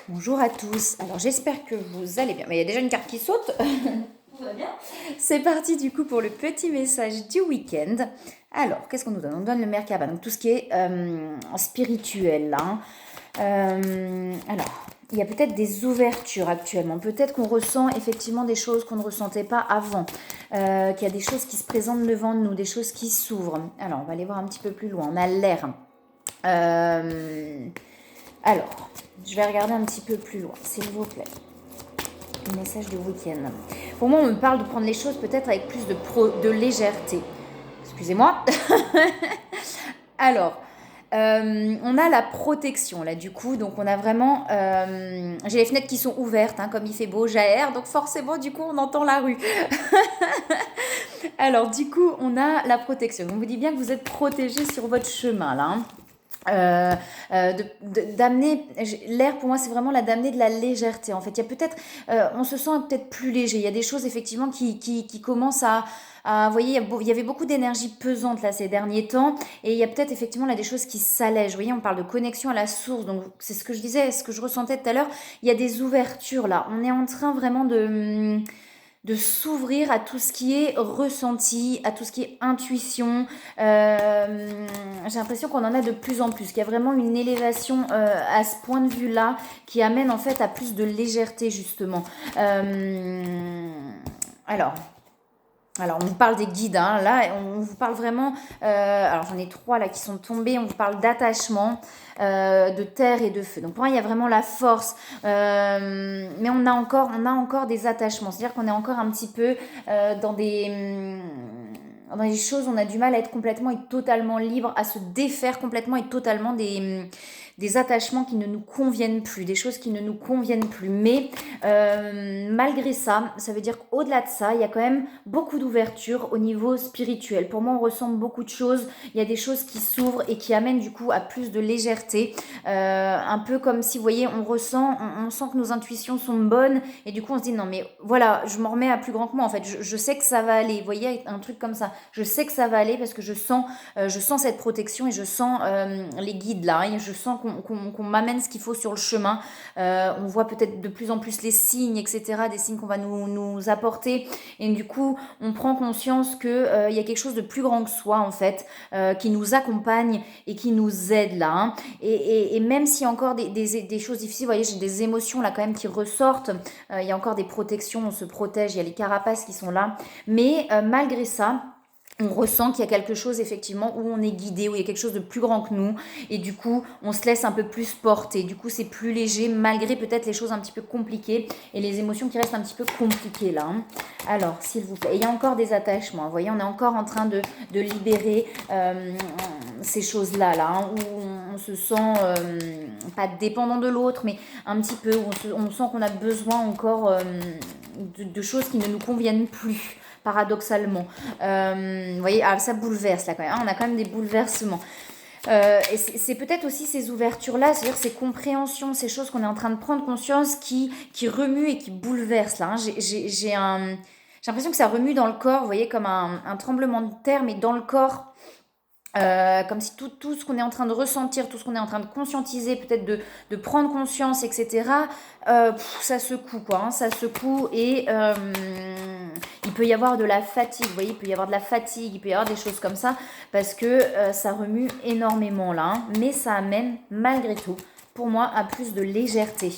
Bonjour à tous. Alors j'espère que vous allez bien. Mais il y a déjà une carte qui saute. Tout va bien. C'est parti du coup pour le petit message du week-end. Alors, qu'est-ce qu'on nous donne? On nous donne le Merkaba, donc tout ce qui est spirituel. Hein. Alors, il y a peut-être des ouvertures actuellement. Peut-être qu'on ressent effectivement des choses qu'on ne ressentait pas avant. Qu'il y a des choses qui se présentent devant nous, des choses qui s'ouvrent. Alors, on va aller voir un petit peu plus loin. On a l'air. Alors, je vais regarder un petit peu plus loin, s'il vous plaît. Le message de week-end. Pour moi, on me parle de prendre les choses peut-être avec plus de légèreté. Excusez-moi. Alors, on a la protection là du coup, donc on a vraiment, j'ai les fenêtres qui sont ouvertes, hein, comme il fait beau, j'aère, donc forcément du coup on entend la rue. Alors du coup on a la protection, on vous dit bien que vous êtes protégé sur votre chemin là. Hein. D'amener l'air pour moi c'est vraiment d'amener de la légèreté en fait il y a peut-être on se sent peut-être plus léger il y a des choses effectivement qui commencent vous voyez il y avait beaucoup d'énergie pesante là ces derniers temps et il y a peut-être effectivement là des choses qui s'allègent vous voyez on parle de connexion à la source donc c'est ce que je disais ce que je ressentais tout à l'heure il y a des ouvertures là on est en train vraiment de s'ouvrir à tout ce qui est ressenti, à tout ce qui est intuition. J'ai l'impression qu'on en a de plus en plus, qu'il y a vraiment une élévation à ce point de vue-là qui amène en fait à plus de légèreté justement. Alors, on vous parle des guides, hein, là, on vous parle vraiment, alors j'en ai 3 là qui sont tombés, on vous parle d'attachement, de terre et de feu. Donc pour moi, il y a vraiment la force, mais on a encore des attachements, c'est-à-dire qu'on est encore un petit peu dans des choses, on a du mal à être complètement et totalement libre, à se défaire complètement et totalement des attachements qui ne nous conviennent plus, des choses qui ne nous conviennent plus. Mais malgré ça, ça veut dire qu'au-delà de ça, il y a quand même beaucoup d'ouverture au niveau spirituel. Pour moi, on ressent beaucoup de choses. Il y a des choses qui s'ouvrent et qui amènent du coup à plus de légèreté. Un peu comme si, vous voyez, on sent que nos intuitions sont bonnes et du coup, on se dit non mais voilà, je m'en remets à plus grand que moi. En fait, je sais que ça va aller. Vous voyez, un truc comme ça. Je sais que ça va aller parce que je sens cette protection et je sens les guides là. Et je sens qu'on m'amène ce qu'il faut sur le chemin. On voit peut-être de plus en plus les signes, etc. Des signes qu'on va nous apporter. Et du coup, on prend conscience qu'il y a quelque chose de plus grand que soi, en fait, qui nous accompagne et qui nous aide là. Hein. Et même s'il y a encore des choses difficiles, vous voyez, j'ai des émotions là quand même qui ressortent. Il y a encore des protections, on se protège, il y a les carapaces qui sont là. Mais malgré ça, on ressent qu'il y a quelque chose effectivement où on est guidé, où il y a quelque chose de plus grand que nous et du coup on se laisse un peu plus porter, du coup c'est plus léger malgré peut-être les choses un petit peu compliquées et les émotions qui restent un petit peu compliquées là. Hein. Alors s'il vous plaît, il y a encore des attachements, vous voyez on est encore en train de libérer ces choses-là là, hein, où on se sent pas dépendant de l'autre mais un petit peu, où on sent qu'on a besoin encore de choses qui ne nous conviennent plus paradoxalement. Vous voyez, ça bouleverse là quand même. Hein, on a quand même des bouleversements. Et c'est peut-être aussi ces ouvertures-là, c'est-à-dire ces compréhensions, ces choses qu'on est en train de prendre conscience qui remuent et qui bouleversent là. Hein. J'ai l'impression que ça remue dans le corps, vous voyez, comme un tremblement de terre, mais dans le corps. Comme si tout ce qu'on est en train de ressentir, tout ce qu'on est en train de conscientiser, peut-être de prendre conscience, etc., ça secoue, quoi. Hein, ça secoue et il peut y avoir de la fatigue, vous voyez, il peut y avoir de la fatigue, il peut y avoir des choses comme ça, parce que ça remue énormément là, hein, mais ça amène malgré tout, pour moi, à plus de légèreté.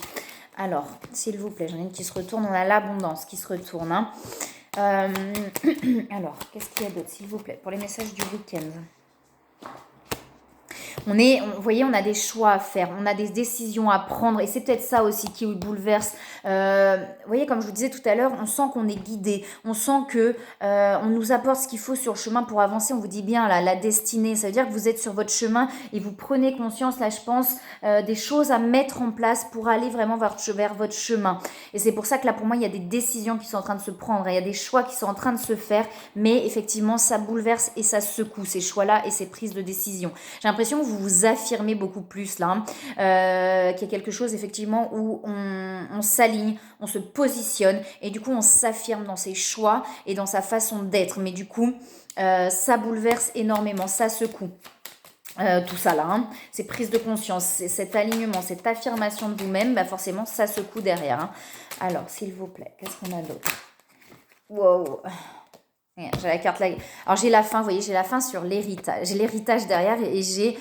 Alors, s'il vous plaît, j'en ai une qui se retourne, on a l'abondance qui se retourne. Hein. Alors, qu'est-ce qu'il y a d'autre, s'il vous plaît, pour les messages du week-end? Vous voyez, on a des choix à faire, on a des décisions à prendre et c'est peut-être ça aussi qui bouleverse. Vous voyez, comme je vous disais tout à l'heure, on sent qu'on est guidé, on sent que on nous apporte ce qu'il faut sur le chemin pour avancer. On vous dit bien la destinée, ça veut dire que vous êtes sur votre chemin et vous prenez conscience, là je pense, des choses à mettre en place pour aller vraiment vers votre chemin. Et c'est pour ça que là pour moi il y a des décisions qui sont en train de se prendre, il y a des choix qui sont en train de se faire, mais effectivement ça bouleverse et ça secoue ces choix-là et ces prises de décision. J'ai l'impression que vous vous affirmez beaucoup plus là, qu'il y a quelque chose effectivement où on s'aligne, on se positionne et du coup on s'affirme dans ses choix et dans sa façon d'être. Mais du coup, ça bouleverse énormément, ça secoue. tout ça là, hein, ces prises de conscience, cet alignement, cette affirmation de vous-même, bah forcément ça secoue derrière. Hein. Alors, s'il vous plaît, qu'est-ce qu'on a d'autre? Wow. J'ai la carte là. Alors j'ai la fin, vous voyez, j'ai la fin sur l'héritage. J'ai l'héritage derrière et j'ai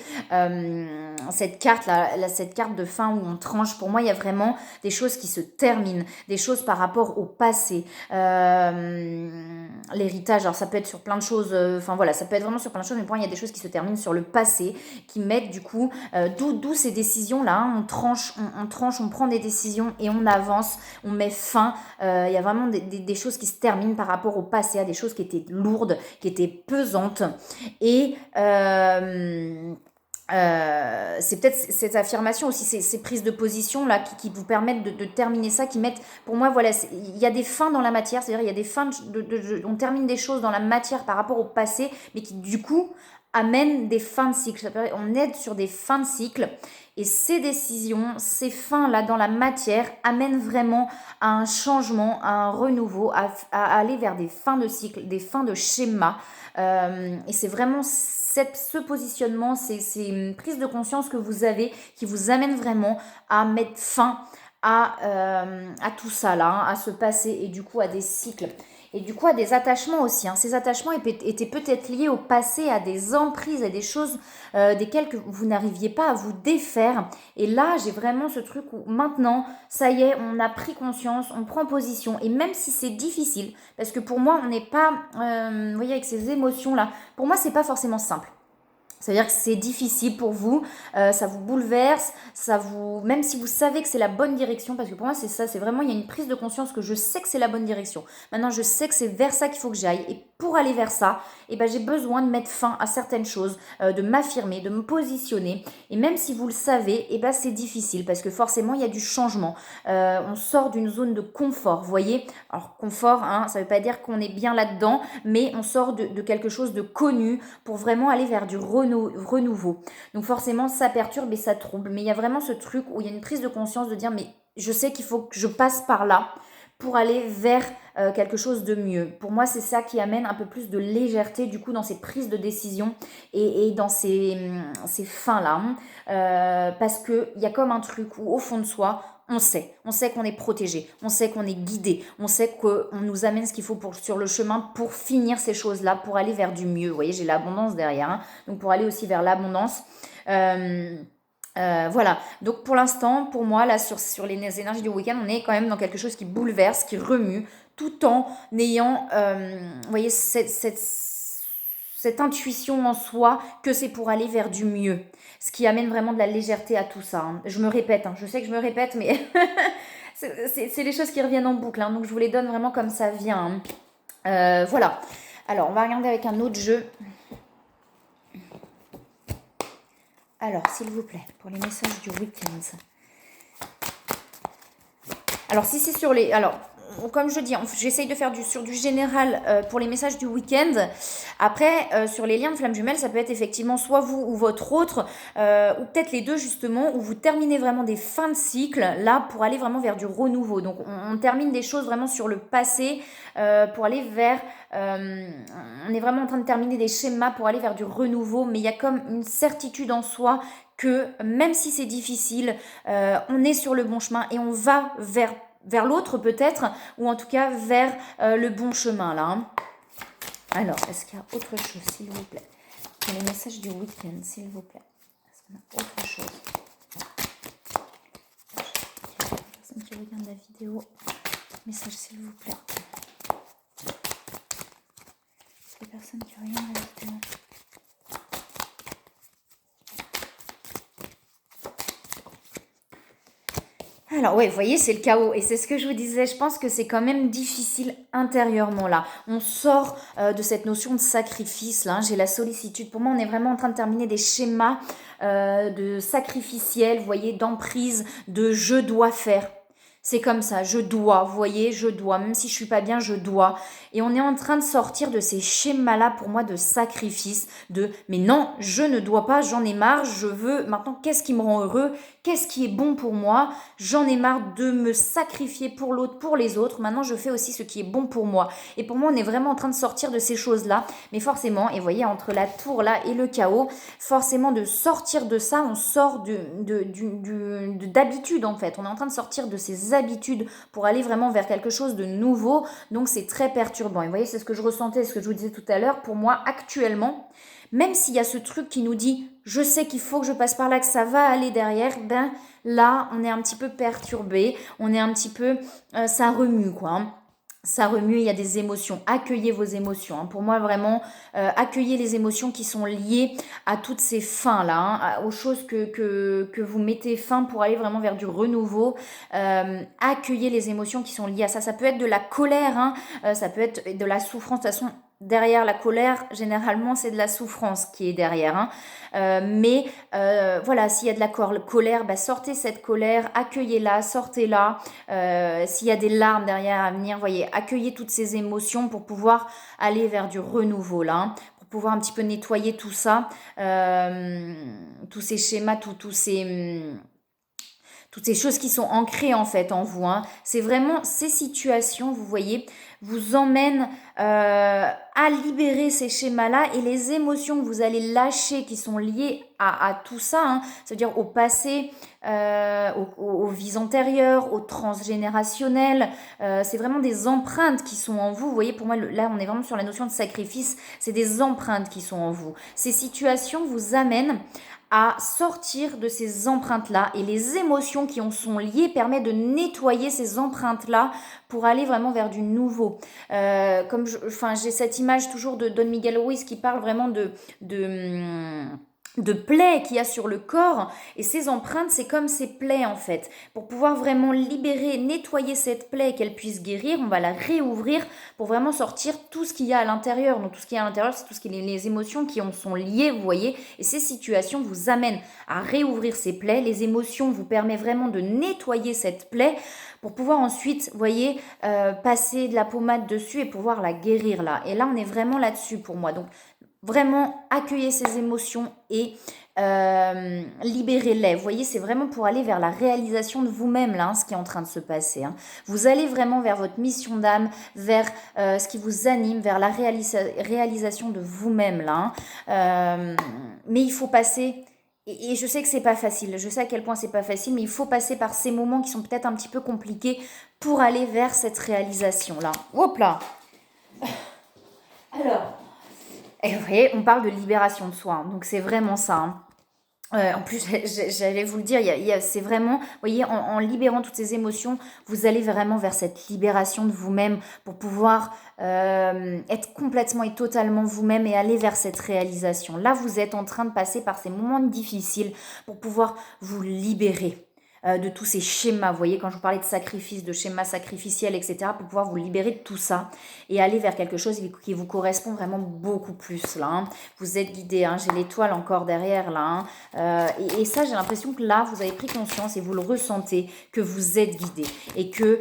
cette carte là, cette carte de fin où on tranche. Pour moi, il y a vraiment des choses qui se terminent, des choses par rapport au passé. L'héritage, alors ça peut être sur plein de choses. Enfin voilà, ça peut être vraiment sur plein de choses. Mais pour moi, il y a des choses qui se terminent sur le passé, qui mettent du coup, d'où ces décisions là. Hein, on tranche, on prend des décisions et on avance, on met fin. Il y a vraiment des choses qui se terminent par rapport au passé, à des choses qui étaient lourdes, qui étaient pesantes. Et c'est peut-être cette affirmation aussi, ces prises de position là qui vous permettent de terminer ça, qui mettent, pour moi, voilà, il y a des fins dans la matière, c'est-à-dire il y a des fins, on termine des choses dans la matière par rapport au passé, mais qui du coup amènent des fins de cycle. On aide sur des fins de cycle. Et ces décisions, ces fins-là dans la matière amènent vraiment à un changement, à un renouveau, à aller vers des fins de cycle, des fins de schéma. Et c'est vraiment ce positionnement, ces prises de conscience que vous avez qui vous amènent vraiment à mettre fin à tout ça là, hein, à ce passé et du coup à des cycles. Et du coup, à des attachements aussi. Hein. Ces attachements étaient peut-être liés au passé, à des emprises, à des choses desquelles que vous n'arriviez pas à vous défaire. Et là, j'ai vraiment ce truc où maintenant, ça y est, on a pris conscience, on prend position. Et même si c'est difficile, parce que pour moi, on n'est pas, vous voyez, avec ces émotions-là, pour moi, c'est pas forcément simple. C'est-à-dire que c'est difficile pour vous, ça vous bouleverse, même si vous savez que c'est la bonne direction, parce que pour moi c'est ça, c'est vraiment, il y a une prise de conscience que je sais que c'est la bonne direction. Maintenant je sais que c'est vers ça qu'il faut que j'aille, et pour aller vers ça, eh ben, j'ai besoin de mettre fin à certaines choses, de m'affirmer, de me positionner, et même si vous le savez, eh ben, c'est difficile, parce que forcément il y a du changement, on sort d'une zone de confort, vous voyez. Alors confort, hein, ça ne veut pas dire qu'on est bien là-dedans, mais on sort de quelque chose de connu pour vraiment aller vers du renouveau. Donc forcément, ça perturbe et ça trouble. Mais il y a vraiment ce truc où il y a une prise de conscience de dire, mais je sais qu'il faut que je passe par là pour aller vers quelque chose de mieux. Pour moi, c'est ça qui amène un peu plus de légèreté du coup dans ces prises de décision et dans ces fins-là. Hein. Parce qu'il y a comme un truc où au fond de soi, on sait qu'on est protégé, on sait qu'on est guidé, on sait qu'on nous amène ce qu'il faut sur le chemin pour finir ces choses-là, pour aller vers du mieux. Vous voyez, j'ai l'abondance derrière, hein, donc pour aller aussi vers l'abondance. Voilà, donc pour l'instant, pour moi, là, sur les énergies du week-end, on est quand même dans quelque chose qui bouleverse, qui remue, tout en ayant, vous voyez, cette intuition en soi que c'est pour aller vers du mieux. Ce qui amène vraiment de la légèreté à tout ça. Hein. Je me répète, hein. Je sais que je me répète, mais c'est les choses qui reviennent en boucle. Hein. Donc je vous les donne vraiment comme ça vient. Hein. Voilà. Alors, on va regarder avec un autre jeu. Alors, s'il vous plaît, pour les messages du week-end. Alors, si c'est sur les... Alors, comme je dis, j'essaye de faire sur du général pour les messages du week-end. Après, sur les liens de flammes jumelles, ça peut être effectivement soit vous ou votre autre, ou peut-être les deux justement, où vous terminez vraiment des fins de cycle, là, pour aller vraiment vers du renouveau. Donc, on termine des choses vraiment sur le passé, pour aller vers... on est vraiment en train de terminer des schémas pour aller vers du renouveau, mais il y a comme une certitude en soi que même si c'est difficile, on est sur le bon chemin et on va vers l'autre peut-être, ou en tout cas vers le bon chemin là. Hein. Alors, est-ce qu'il y a autre chose, s'il vous plaît? Pour les messages du week-end, s'il vous plaît. Est-ce qu'on a autre chose? Il y a une personne qui regarde la vidéo. Message, s'il vous plaît. Les personnes qui regardent la vidéo. Alors oui, vous voyez, c'est le chaos. Et c'est ce que je vous disais, je pense que c'est quand même difficile intérieurement là. On sort de cette notion de sacrifice là, j'ai la sollicitude. Pour moi, on est vraiment en train de terminer des schémas de sacrificiel, vous voyez, d'emprise, de je dois faire. C'est comme ça, je dois, vous voyez, je dois, même si je suis pas bien, je dois. Et on est en train de sortir de ces schémas-là, pour moi, de sacrifice, mais non, je ne dois pas, j'en ai marre, je veux, maintenant, qu'est-ce qui me rend heureux, qu'est-ce qui est bon pour moi? J'en ai marre de me sacrifier pour l'autre, pour les autres. Maintenant, je fais aussi ce qui est bon pour moi. Et pour moi, on est vraiment en train de sortir de ces choses-là. Mais forcément, et vous voyez, entre la tour là et le chaos, forcément de sortir de ça, on sort d'habitude en fait. On est en train de sortir de ces habitudes pour aller vraiment vers quelque chose de nouveau. Donc c'est très perturbant. Et vous voyez, c'est ce que je ressentais, ce que je vous disais tout à l'heure. Pour moi, actuellement, même s'il y a ce truc qui nous dit je sais qu'il faut que je passe par là, que ça va aller derrière, ben là on est un petit peu perturbé, on est un petit peu, ça remue quoi, hein. Ça remue, il y a des émotions. Accueillez vos émotions, hein. Pour moi, vraiment, accueillez les émotions qui sont liées à toutes ces fins-là, hein, aux choses que vous mettez fin pour aller vraiment vers du renouveau. Accueillez les émotions qui sont liées à ça. Ça peut être de la colère, hein, ça peut être de la souffrance. De toute façon, derrière la colère, généralement, c'est de la souffrance qui est derrière, hein. Mais voilà, s'il y a de la colère, bah, sortez cette colère, accueillez-la, sortez-la. S'il y a des larmes derrière à venir, voyez, accueillez toutes ces émotions pour pouvoir aller vers du renouveau là, hein, pour pouvoir un petit peu nettoyer tout ça, tous ces schémas, toutes ces choses qui sont ancrées en fait en vous, hein. C'est vraiment ces situations, vous voyez, vous emmènent à libérer ces schémas-là et les émotions que vous allez lâcher qui sont liées à tout ça, hein, c'est-à-dire au passé, aux vies antérieures, au transgénérationnel. C'est vraiment des empreintes qui sont en vous. Vous voyez, pour moi, là, on est vraiment sur la notion de sacrifice. C'est des empreintes qui sont en vous. Ces situations vous amènent à sortir de ces empreintes-là et les émotions qui en sont liées permettent de nettoyer ces empreintes-là pour aller vraiment vers du nouveau. J'ai cette image toujours de Don Miguel Ruiz qui parle vraiment de plaies qu'il y a sur le corps, et ces empreintes, c'est comme ces plaies en fait. Pour pouvoir vraiment libérer, nettoyer cette plaie et qu'elle puisse guérir, on va la réouvrir pour vraiment sortir tout ce qu'il y a à l'intérieur. Donc tout ce qu'il y a à l'intérieur, c'est tout ce qui est les émotions qui en sont liées, vous voyez, et ces situations vous amènent à réouvrir ces plaies. Les émotions vous permettent vraiment de nettoyer cette plaie pour pouvoir ensuite, vous voyez, passer de la pommade dessus et pouvoir la guérir là. Et là, on est vraiment là-dessus pour moi. Donc vraiment, accueillez ces émotions et libérez-les. Vous voyez, c'est vraiment pour aller vers la réalisation de vous-même, là, hein, ce qui est en train de se passer, hein. Vous allez vraiment vers votre mission d'âme, vers ce qui vous anime, vers la réalisation de vous-même, là, hein. Mais il faut passer... Et je sais que c'est pas facile, je sais à quel point c'est pas facile, mais il faut passer par ces moments qui sont peut-être un petit peu compliqués pour aller vers cette réalisation-là. Hop là! Alors... Et vous voyez, on parle de libération de soi, hein, donc c'est vraiment ça, hein. En plus, j'allais vous le dire, c'est vraiment, vous voyez, en libérant toutes ces émotions, vous allez vraiment vers cette libération de vous-même pour pouvoir être complètement et totalement vous-même et aller vers cette réalisation. Là, vous êtes en train de passer par ces moments difficiles pour pouvoir vous libérer de tous ces schémas. Vous voyez, quand je vous parlais de sacrifice, de schémas sacrificiels, etc., pour pouvoir vous libérer de tout ça et aller vers quelque chose qui vous correspond vraiment beaucoup plus, là, hein. Vous êtes guidé, hein. J'ai l'étoile encore derrière, là, hein. Et ça, j'ai l'impression que là, vous avez pris conscience et vous le ressentez, que vous êtes guidé et que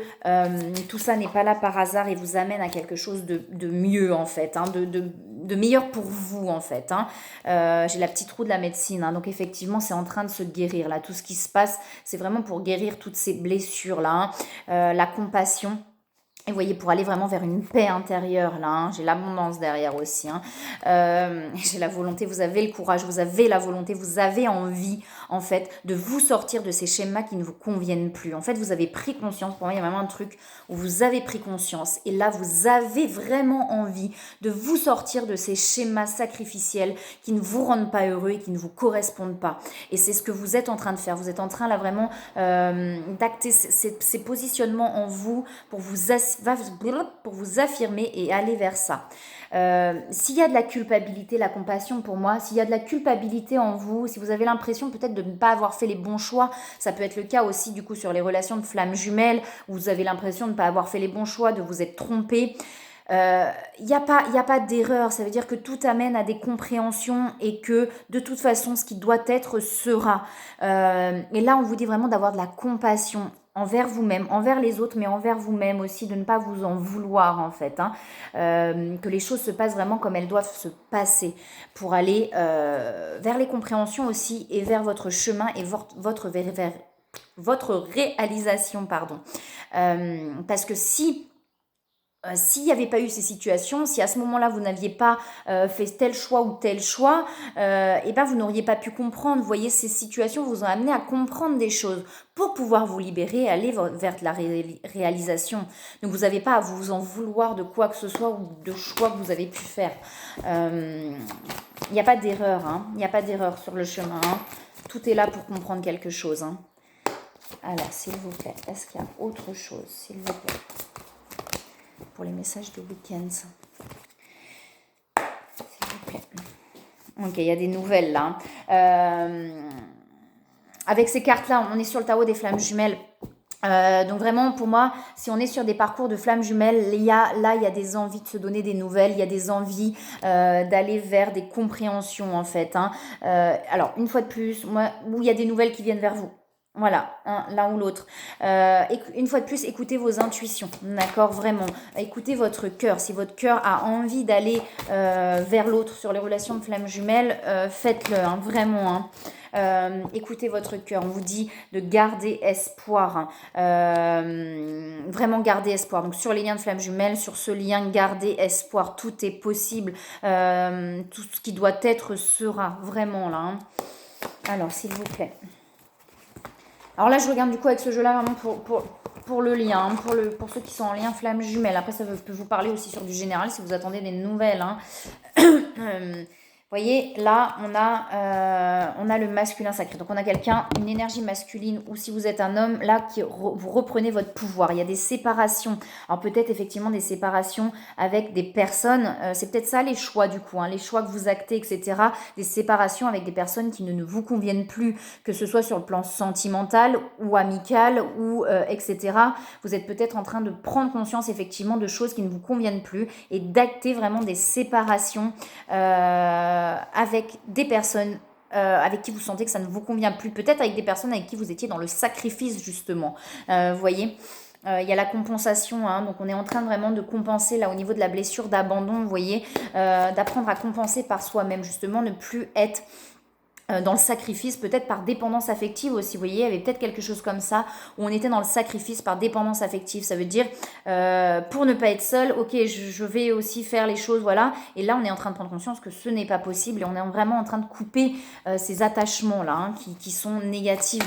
tout ça n'est pas là par hasard et vous amène à quelque chose de mieux, en fait, hein, de meilleur pour vous, en fait, hein. J'ai la petite roue de la médecine, hein, donc effectivement, c'est en train de se guérir, là. Tout ce qui se passe, c'est vraiment pour guérir toutes ces blessures-là, hein. La compassion. Et vous voyez, pour aller vraiment vers une paix intérieure, là, hein. J'ai l'abondance derrière aussi, hein. J'ai la volonté, vous avez le courage, vous avez la volonté, vous avez envie, en fait, de vous sortir de ces schémas qui ne vous conviennent plus. En fait, vous avez pris conscience, pour moi, il y a vraiment un truc où vous avez pris conscience. Et là, vous avez vraiment envie de vous sortir de ces schémas sacrificiels qui ne vous rendent pas heureux et qui ne vous correspondent pas. Et c'est ce que vous êtes en train de faire. Vous êtes en train, là, vraiment, d'acter ces positionnements en vous pour vous affirmer et aller vers ça. S'il y a de la culpabilité, la compassion pour moi, s'il y a de la culpabilité en vous, si vous avez l'impression peut-être de ne pas avoir fait les bons choix, ça peut être le cas aussi du coup sur les relations de flammes jumelles, où vous avez l'impression de ne pas avoir fait les bons choix, de vous être trompé. Il n'y a pas d'erreur, ça veut dire que tout amène à des compréhensions et que de toute façon ce qui doit être sera. Et là on vous dit vraiment d'avoir de la compassion envers vous-même, envers les autres, mais envers vous-même aussi, de ne pas vous en vouloir en fait, hein. Que les choses se passent vraiment comme elles doivent se passer pour aller vers les compréhensions aussi et vers votre chemin et votre réalisation, pardon. Parce que s'il n'y avait pas eu ces situations, si à ce moment-là vous n'aviez pas fait tel choix ou tel choix, et ben vous n'auriez pas pu comprendre. Vous voyez, ces situations vous ont amené à comprendre des choses pour pouvoir vous libérer et aller vers la réalisation. Donc vous n'avez pas à vous en vouloir de quoi que ce soit ou de choix que vous avez pu faire. Il n'y a pas d'erreur, hein. Il n'y a pas d'erreur sur le chemin, hein. Tout est là pour comprendre quelque chose, hein. Alors, s'il vous plaît, est-ce qu'il y a autre chose, s'il vous plaît, pour les messages de week-end, s'il vous plaît. Ok, il y a des nouvelles là. Avec ces cartes-là, on est sur le tarot des flammes jumelles. Donc vraiment, pour moi, si on est sur des parcours de flammes jumelles, il y a des envies de se donner des nouvelles, il y a des envies d'aller vers des compréhensions en fait, hein. Alors, une fois de plus, moi, où il y a des nouvelles qui viennent vers vous. Voilà, hein, l'un ou l'autre. Une fois de plus, écoutez vos intuitions, d'accord, vraiment. Écoutez votre cœur. Si votre cœur a envie d'aller vers l'autre sur les relations de flammes jumelles, faites-le, hein, vraiment, hein. Écoutez votre cœur. On vous dit de garder espoir, hein. Vraiment garder espoir. Donc sur les liens de flammes jumelles, sur ce lien, gardez espoir. Tout est possible. Tout ce qui doit être sera, vraiment là, hein. Alors, s'il vous plaît. Alors là, je regarde du coup avec ce jeu-là vraiment pour le lien, pour ceux qui sont en lien flamme jumelle. Après, ça peut vous parler aussi sur du général si vous attendez des nouvelles, hein. Vous voyez, là, on a le masculin sacré. Donc, on a quelqu'un, une énergie masculine, ou si vous êtes un homme, là, vous reprenez votre pouvoir. Il y a des séparations. Alors, peut-être, effectivement, des séparations avec des personnes. C'est peut-être ça, les choix, du coup, hein, les choix que vous actez, etc. Des séparations avec des personnes qui ne vous conviennent plus, que ce soit sur le plan sentimental ou amical, ou etc. Vous êtes peut-être en train de prendre conscience, effectivement, de choses qui ne vous conviennent plus et d'acter vraiment des séparations avec des personnes avec qui vous sentez que ça ne vous convient plus, peut-être avec des personnes avec qui vous étiez dans le sacrifice justement, vous voyez. Il y a la compensation, hein, donc on est en train vraiment de compenser là au niveau de la blessure d'abandon, vous voyez, d'apprendre à compenser par soi-même justement, ne plus être dans le sacrifice, peut-être par dépendance affective aussi, vous voyez, il y avait peut-être quelque chose comme ça, où on était dans le sacrifice par dépendance affective, ça veut dire, pour ne pas être seul, ok, je vais aussi faire les choses, voilà, et là on est en train de prendre conscience que ce n'est pas possible, et on est vraiment en train de couper ces attachements-là, hein, qui sont négatifs,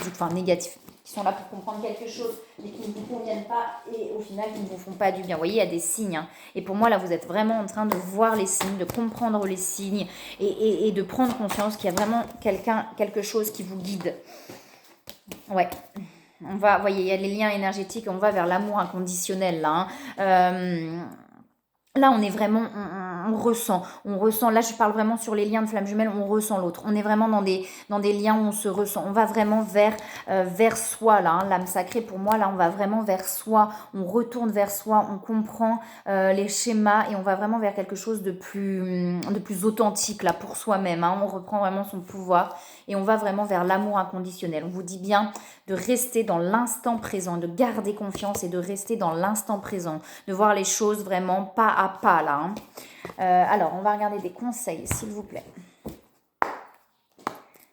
qui sont là pour comprendre quelque chose, mais qui ne vous conviennent pas, et au final qui ne vous font pas du bien, vous voyez, il y a des signes, hein. Et pour moi là vous êtes vraiment en train de voir les signes, de comprendre les signes, et de prendre conscience qu'il y a vraiment quelque chose qui vous guide. Ouais, on va, vous voyez, il y a les liens énergétiques, on va vers l'amour inconditionnel là, hein. Là, on est vraiment, on ressent, là je parle vraiment sur les liens de flammes jumelles, on ressent l'autre, on est vraiment dans des liens où on se ressent, on va vraiment vers soi là, hein. L'âme sacrée pour moi là, on va vraiment vers soi, on retourne vers soi, on comprend les schémas et on va vraiment vers quelque chose de plus authentique là pour soi-même, hein. On reprend vraiment son pouvoir et on va vraiment vers l'amour inconditionnel. On vous dit bien de rester dans l'instant présent, de garder confiance et de rester dans l'instant présent, de voir les choses vraiment pas à pas là, hein. Alors, on va regarder des conseils, s'il vous plaît.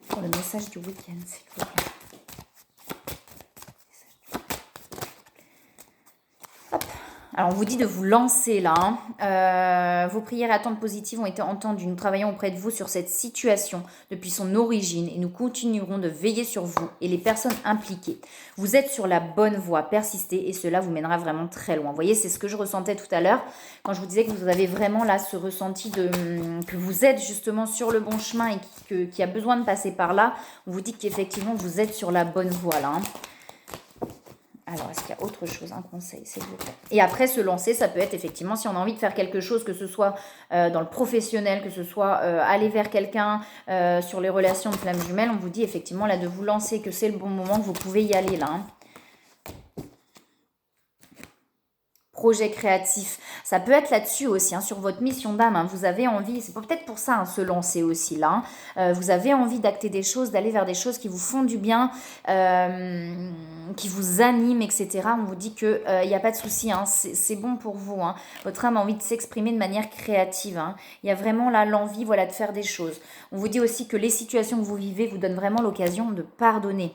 Pour le message du week-end, s'il vous plaît. Hop. Alors, on vous dit de vous lancer là, hein. Vos prières et attentes positives ont été entendues. Nous travaillons auprès de vous sur cette situation depuis son origine et nous continuerons de veiller sur vous et les personnes impliquées. Vous êtes sur la bonne voie, persistez et cela vous mènera vraiment très loin. Vous voyez, c'est ce que je ressentais tout à l'heure quand je vous disais que vous avez vraiment là ce ressenti que vous êtes justement sur le bon chemin et qui a besoin de passer par là. On vous dit qu'effectivement vous êtes sur la bonne voie là, hein. Alors, est-ce qu'il y a autre chose, un conseil, s'il vous plaît? Et après, se lancer, ça peut être effectivement, si on a envie de faire quelque chose, que ce soit dans le professionnel, que ce soit aller vers quelqu'un sur les relations de flammes jumelles, on vous dit effectivement là de vous lancer, que c'est le bon moment, que vous pouvez y aller là, hein. projet créatif. Ça peut être là-dessus aussi, hein, sur votre mission d'âme. Hein. Vous avez envie, c'est peut-être pour ça, hein, se lancer aussi là. Vous avez envie d'acter des choses, d'aller vers des choses qui vous font du bien, qui vous animent, etc. On vous dit qu'il n'y a pas de souci, hein, c'est bon pour vous. Hein. Votre âme a envie de s'exprimer de manière créative. Hein. Il y a vraiment là l'envie, voilà, de faire des choses. On vous dit aussi que les situations que vous vivez vous donnent vraiment l'occasion de pardonner.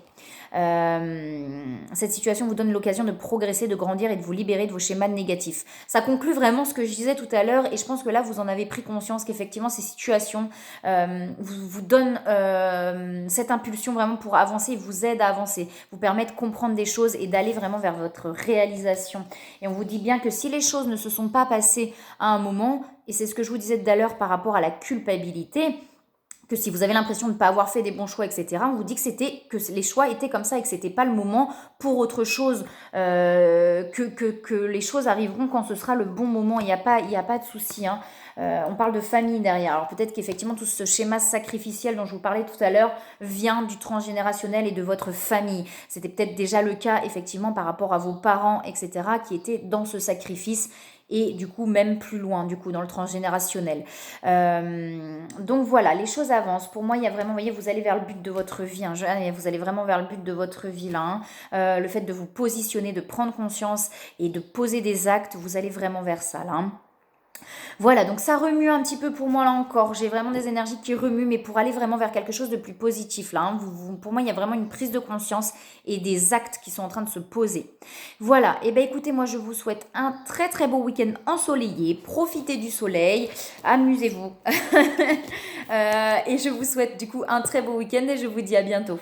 Cette situation vous donne l'occasion de progresser, de grandir et de vous libérer de vos schémas négatifs. Ça conclut vraiment ce que je disais tout à l'heure et je pense que là vous en avez pris conscience qu'effectivement ces situations vous donnent cette impulsion vraiment pour avancer, vous aident à avancer, vous permettent de comprendre des choses et d'aller vraiment vers votre réalisation. Et on vous dit bien que si les choses ne se sont pas passées à un moment, et c'est ce que je vous disais tout à l'heure par rapport à la culpabilité, que si vous avez l'impression de ne pas avoir fait des bons choix, etc., on vous dit que les choix étaient comme ça et que c'était pas le moment pour autre chose, que les choses arriveront quand ce sera le bon moment. Il n'y a pas de souci. Hein. On parle de famille derrière. Alors peut-être qu'effectivement tout ce schéma sacrificiel dont je vous parlais tout à l'heure vient du transgénérationnel et de votre famille. C'était peut-être déjà le cas effectivement par rapport à vos parents, etc., qui étaient dans ce sacrifice. Et du coup même plus loin, du coup dans le transgénérationnel. Donc voilà, les choses avancent. Pour moi, il y a vraiment, vous voyez, vous allez vers le but de votre vie. Hein, vous allez vraiment vers le but de votre vie là. Hein. Le fait de vous positionner, de prendre conscience et de poser des actes, vous allez vraiment vers ça là. Hein. Voilà, donc ça remue un petit peu pour moi là encore. J'ai vraiment des énergies qui remuent, mais pour aller vraiment vers quelque chose de plus positif là. Hein. Pour moi, il y a vraiment une prise de conscience et des actes qui sont en train de se poser. Voilà, et bien écoutez, moi je vous souhaite un très très beau week-end ensoleillé. Profitez du soleil, amusez-vous. Et je vous souhaite du coup un très beau week-end et je vous dis à bientôt.